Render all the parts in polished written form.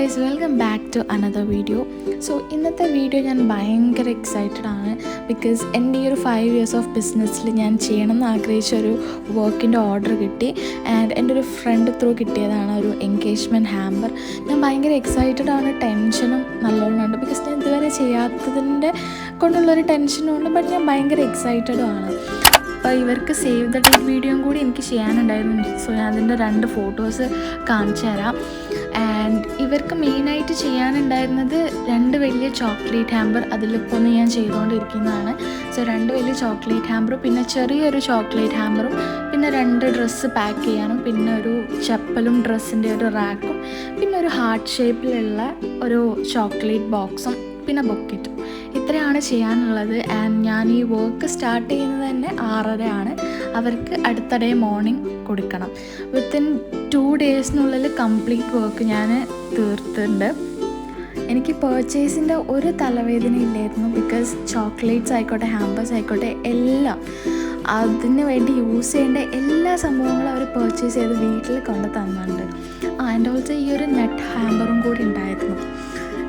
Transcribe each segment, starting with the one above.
guys, welcome back to another video. So ഇന്നത്തെ video ഞാൻ ഭയങ്കര എക്സൈറ്റഡ് ആണ് ബിക്കോസ് എൻ്റെ ഈ ഒരു 5 years ഓഫ് ബിസിനസ്സിൽ ഞാൻ ചെയ്യണമെന്ന് ആഗ്രഹിച്ച ഒരു വർക്കിൻ്റെ ഓർഡർ കിട്ടി ആൻഡ് എൻ്റെ ഒരു ഫ്രണ്ട് ത്രൂ കിട്ടിയതാണ് ഒരു എൻഗേജ്മെൻറ്റ് ഹാമ്പർ. ഞാൻ ഭയങ്കര എക്സൈറ്റഡ് ആണ്, ടെൻഷനും നല്ലോണം ഉണ്ട് ബിക്കോസ് ഞാൻ ഇതുവരെ ചെയ്യാത്തതിൻ്റെ കൊണ്ടുള്ളൊരു ടെൻഷനും ഉണ്ട്, ബട്ട് ഞാൻ ഭയങ്കര എക്സൈറ്റഡും ആണ്. അപ്പോൾ ഇവർക്ക് സേവ് ദ ഡേറ്റ് വീഡിയോയും കൂടി എനിക്ക് ചെയ്യാനുണ്ടായിരുന്നു. സോ ഞാൻ അതിൻ്റെ 2 ഫോട്ടോസ് കാണിച്ചു തരാം. ആൻഡ് ഇവർക്ക് മെയിനായിട്ട് ചെയ്യാനുണ്ടായിരുന്നത് 2 വലിയ ചോക്ലേറ്റ് ഹാമ്പർ, അതിലിപ്പോൾ ഞാൻ ചെയ്തുകൊണ്ടിരിക്കുന്നതാണ്. സോ 2 വലിയ ചോക്ലേറ്റ് ഹാമ്പറും പിന്നെ ചെറിയൊരു ചോക്ലേറ്റ് ഹാമ്പറും പിന്നെ 2 ഡ്രസ്സ് പാക്ക് ചെയ്യാനും പിന്നെ ഒരു ചപ്പലും ഡ്രസ്സിൻ്റെ ഒരു റാക്കും പിന്നെ ഒരു ഹാർട്ട് ഷേപ്പിലുള്ള ഒരു ചോക്ലേറ്റ് ബോക്സും പിന്നെ ബൊക്കറ്റും. ഇത്രയാണ് ചെയ്യാനുള്ളത്. ആൻഡ് ഞാൻ ഈ വർക്ക് സ്റ്റാർട്ട് ചെയ്യുന്നത് തന്നെ 6:30 ആണ്. അവർക്ക് അടുത്ത ഡേ മോർണിംഗ് കൊടുക്കണം. വിത്തിൻ 2 ഡേയ്സിനുള്ളിൽ കംപ്ലീറ്റ് വർക്ക് ഞാൻ തീർത്തിട്ടുണ്ട്. എനിക്ക് പർച്ചേസിൻ്റെ ഒരു തലവേദന ഇല്ലായിരുന്നു ബിക്കോസ് ചോക്ലേറ്റ്സ് ആയിക്കോട്ടെ ഹാമ്പേഴ്സ് ആയിക്കോട്ടെ എല്ലാം അതിന് വേണ്ടി യൂസ് ചെയ്യേണ്ട എല്ലാ സംഭവങ്ങളും അവർ പർച്ചേസ് ചെയ്ത് വീട്ടിൽ കൊണ്ട് തന്നിട്ടുണ്ട്. ആൻഡ് ഓൾസോ ഈ ഒരു നെറ്റ് ഹാമ്പറും കൂടി ഉണ്ടായിരുന്നു.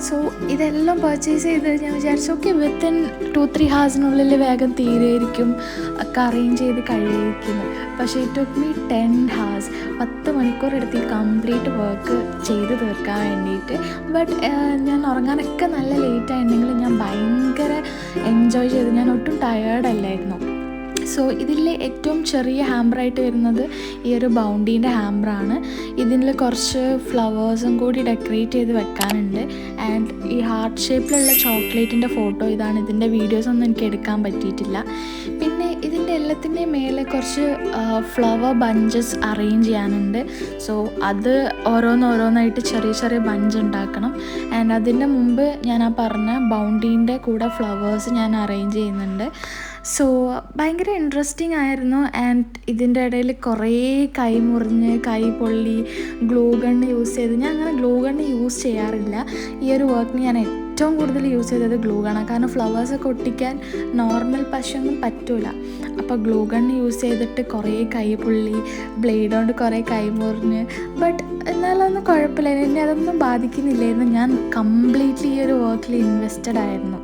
സോ ഇതെല്ലാം പർച്ചേസ് ചെയ്ത് ഞാൻ വിചാരിച്ചു ഓക്കെ വിത്തിൻ 2-3 ഹവേഴ്സിനുള്ളിൽ വേഗം തീരെയായിരിക്കും, ഒക്കെ അറേഞ്ച് ചെയ്ത് കഴിയുമായിരിക്കുന്നു. പക്ഷേ ഇറ്റ് ടുക്ക് മീ 10 hours, 10 മണിക്കൂർ എടുത്ത് ഈ കംപ്ലീറ്റ് വർക്ക് ചെയ്ത് തീർക്കാൻ വേണ്ടിയിട്ട്. ബട്ട് ഞാൻ ഉറങ്ങാനൊക്കെ നല്ല ലേറ്റ് ആയിട്ടുണ്ടെങ്കിൽ ഞാൻ ഭയങ്കര എൻജോയ് ചെയ്ത്, ഞാൻ ഒട്ടും ടയേർഡല്ലായിരുന്നു. സോ ഇതിൽ ഏറ്റവും ചെറിയ ഹാമ്പറായിട്ട് വരുന്നത് ഈ ഒരു ബൗണ്ടീൻ്റെ ഹാമ്പറാണ്. ഇതിൽ കുറച്ച് ഫ്ലവേഴ്സും കൂടി ഡെക്കറേറ്റ് ചെയ്ത് വെക്കാനുണ്ട്. ആൻഡ് ഈ ഹാർട്ട് ഷേപ്പിലുള്ള ചോക്ലേറ്റിൻ്റെ ഫോട്ടോ ഇതാണ്. ഇതിൻ്റെ വീഡിയോസൊന്നും എനിക്ക് എടുക്കാൻ പറ്റിയിട്ടില്ല. പിന്നെ ഇതിൻ്റെ എല്ലാത്തിൻ്റെ മേലെ കുറച്ച് ഫ്ലവർ ബഞ്ചസ് അറേഞ്ച് ചെയ്യാനുണ്ട്. സോ അത് ഓരോന്നായിട്ട് ചെറിയ ചെറിയ ബഞ്ച് ഉണ്ടാക്കണം. ആൻഡ് അതിൻ്റെ മുമ്പ് ഞാൻ ആ പറഞ്ഞ ബൗണ്ടീൻ്റെ കൂടെ ഫ്ലവേഴ്സ് ഞാൻ അറേഞ്ച് ചെയ്യുന്നുണ്ട്. സോ ഭയങ്കര ഇൻട്രസ്റ്റിംഗ് ആയിരുന്നു. ആൻഡ് ഇതിൻ്റെ ഇടയിൽ കുറേ കൈ മുറിഞ്ഞ് കൈ പൊള്ളി ഗ്ലൂ ഗണ്ണ് യൂസ് ചെയ്ത്, ഞാൻ അങ്ങനെ ഗ്ലൂ ഗണ്ണ് യൂസ് ചെയ്യാറില്ല. ഈ ഒരു വർക്കിന് ഞാൻ ഏറ്റവും കൂടുതൽ യൂസ് ചെയ്തത് ഗ്ലൂ ഗണ്ണാണ്. കാരണം ഫ്ലവേഴ്സൊക്കെ ഒട്ടിക്കാൻ നോർമൽ പശയൊന്നും പറ്റില്ല. അപ്പോൾ ഗ്ലൂ ഗണ്ണ് യൂസ് ചെയ്തിട്ട് കുറേ കൈ പൊള്ളി, ബ്ലേഡ് കൊണ്ട് കുറേ കൈ മുറിഞ്ഞ്, ബട്ട് എന്നാലൊന്നും കുഴപ്പമില്ല, എന്നെ അതൊന്നും ബാധിക്കുന്നില്ലായിരുന്നു. ഞാൻ കംപ്ലീറ്റ്ലി ഈ ഒരു വർക്കിൽ ഇൻവെസ്റ്റഡ് ആയിരുന്നു.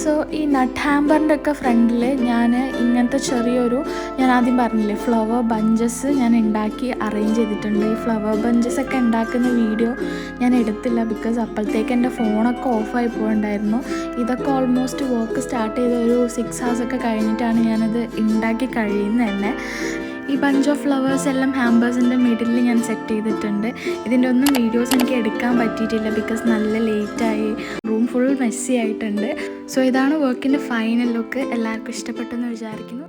സോ ഈ നട്ട് ഹാമ്പറിൻ്റെ ഒക്കെ ഫ്രണ്ടിൽ ഞാൻ ഇങ്ങനത്തെ ചെറിയൊരു, ഞാൻ ആദ്യം പറഞ്ഞില്ലേ ഫ്ലവർ ബഞ്ചസ് ഞാൻ ഉണ്ടാക്കി അറേഞ്ച് ചെയ്തിട്ടുണ്ട്. ഈ ഫ്ലവർ ബഞ്ചസ് ഒക്കെ ഉണ്ടാക്കുന്ന വീഡിയോ ഞാൻ എടുത്തില്ല ബിക്കോസ് അപ്പോഴത്തേക്ക് എൻ്റെ ഫോണൊക്കെ ഓഫായി പോയിട്ടുണ്ടായിരുന്നു. ഇതൊക്കെ ഓൾമോസ്റ്റ് വർക്ക് സ്റ്റാർട്ട് ചെയ്ത ഒരു 6 hours ഒക്കെ കഴിഞ്ഞിട്ടാണ് ഞാനത് ഉണ്ടാക്കി കഴിയുന്നത് തന്നെ. ഈ ബഞ്ച് ഓഫ് ഫ്ലവേഴ്സ് എല്ലാം ഹാമ്പേഴ്സിൻ്റെ മിഡിലിൽ ഞാൻ സെറ്റ് ചെയ്തിട്ടുണ്ട്. ഇതിൻ്റെ ഒന്നും വീഡിയോസ് എനിക്ക് എടുക്കാൻ പറ്റിയിട്ടില്ല ബിക്കോസ് നല്ല ലേറ്റായി, റൂം ഫുൾ മെസ്സി ആയിട്ടുണ്ട്. സോ ഇതാണ് വർക്കിൻ്റെ ഫൈനൽ ലുക്ക്. എല്ലാവർക്കും ഇഷ്ടപ്പെട്ടെന്ന് വിചാരിക്കുന്നു.